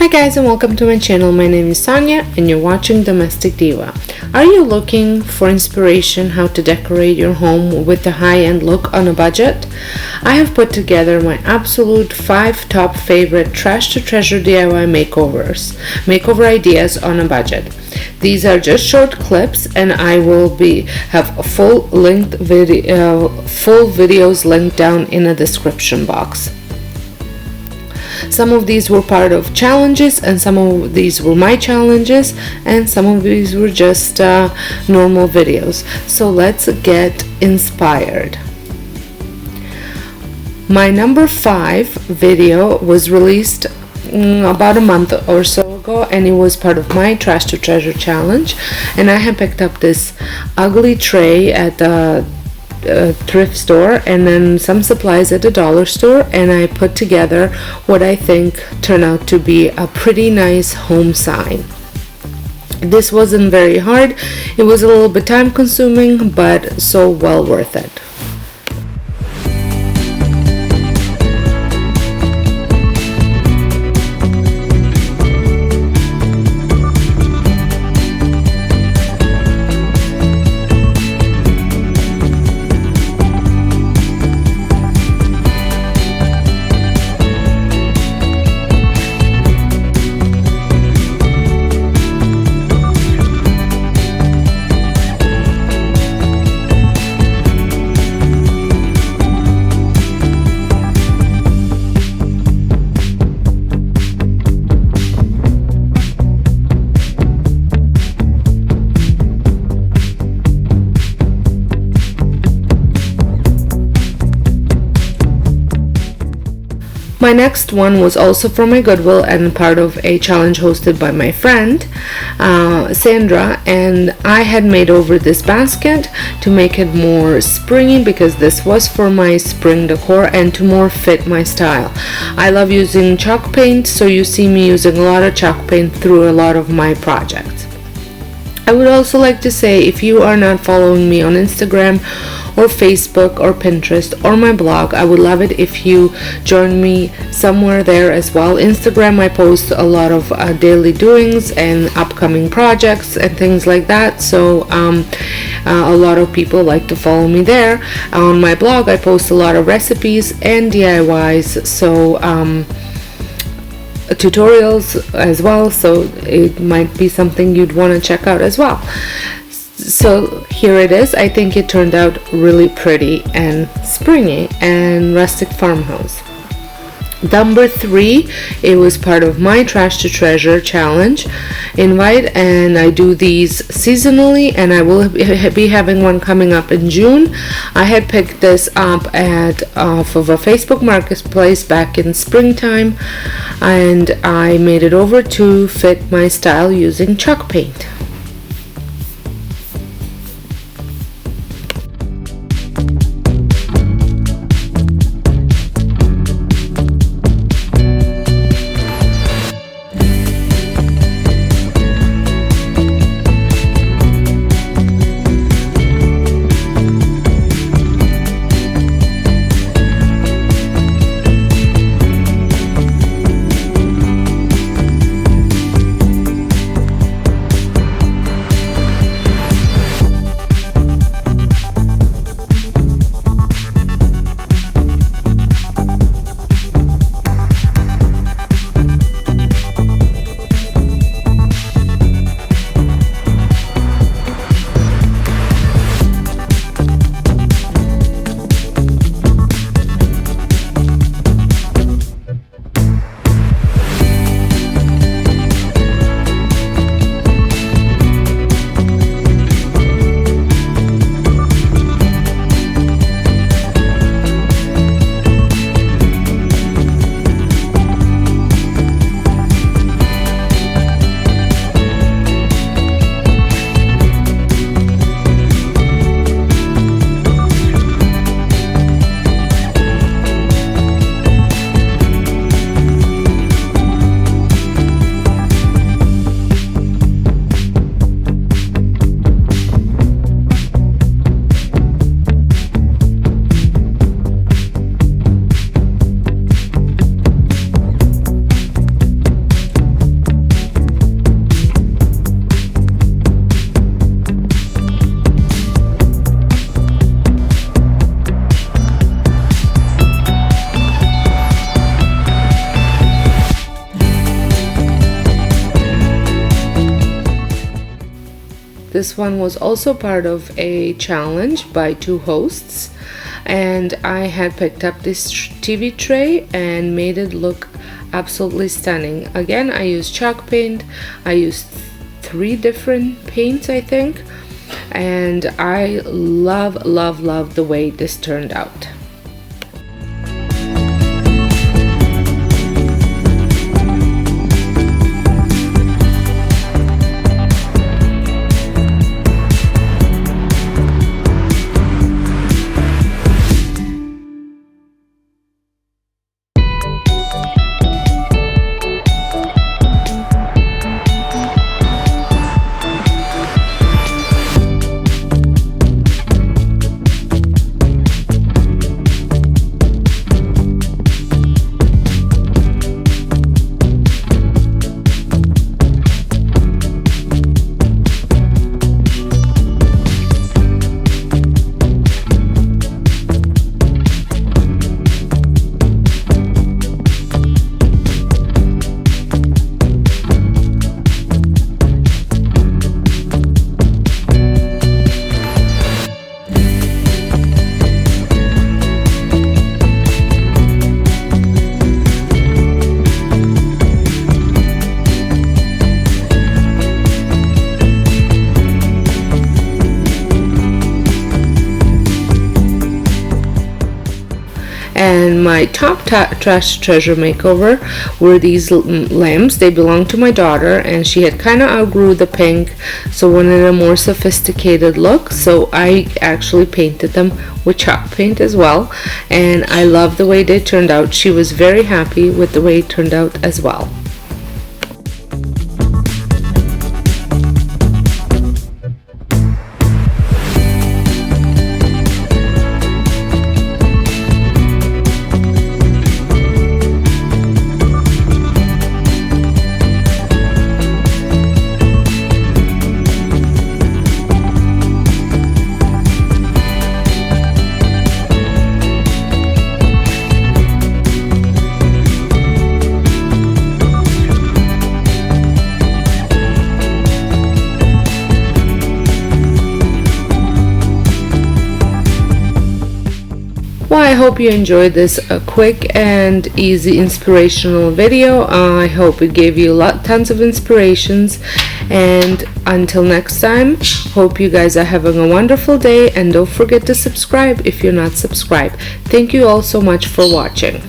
Hi guys and welcome to my channel. My name is Sonja and you're watching Domestic Diva. Are you looking for inspiration how to decorate your home with a high-end look on a budget? I have put together my absolute 5 top favorite trash to treasure DIY makeover ideas on a budget. These are just short clips and I will have full videos linked down in the description box. Some of these were part of challenges and some of these were my challenges and some of these were just normal videos. So let's get inspired. My number 5 video was released about a month or so ago, and it was part of my trash to treasure challenge, and I had picked up this ugly tray at the thrift store and then some supplies at the dollar store, and I put together what I think turned out to be a pretty nice home sign. This wasn't very hard. It was a little bit time consuming, but so well worth it. My next one was also from my Goodwill and part of a challenge hosted by my friend Sandra, and I had made over this basket to make it more springy because this was for my spring decor and to more fit my style. I love using chalk paint, so you see me using a lot of chalk paint through a lot of my projects. I would also like to say, if you are not following me on Instagram or Facebook or Pinterest or my blog, I would love it if you join me somewhere there as well. Instagram, I post a lot of daily doings and upcoming projects and things like that, so a lot of people like to follow me there. On my blog, I post a lot of recipes and DIYs, so tutorials as well, so it might be something you'd want to check out as well. So here it is. I think it turned out really pretty and springy and rustic farmhouse. Number 3, it was part of my trash to treasure challenge invite, and I do these seasonally, and I will be having one coming up in June. I had picked this up off of a Facebook marketplace back in springtime, and I made it over to fit my style using chalk paint. This one was also part of a challenge by 2 hosts, and I had picked up this TV tray and made it look absolutely stunning. Again, I used chalk paint. I used 3 different paints, I think, and I love the way this turned out. And my top trash treasure makeover were these lamps. They belong to my daughter, and she had kind of outgrew the pink, so wanted a more sophisticated look, so I actually painted them with chalk paint as well, and I love the way they turned out. She was very happy with the way it turned out as well. Well, I hope you enjoyed this quick and easy inspirational video. I hope it gave you tons of inspirations, and until next time, hope you guys are having a wonderful day, and don't forget to subscribe if you're not subscribed. Thank you all so much for watching.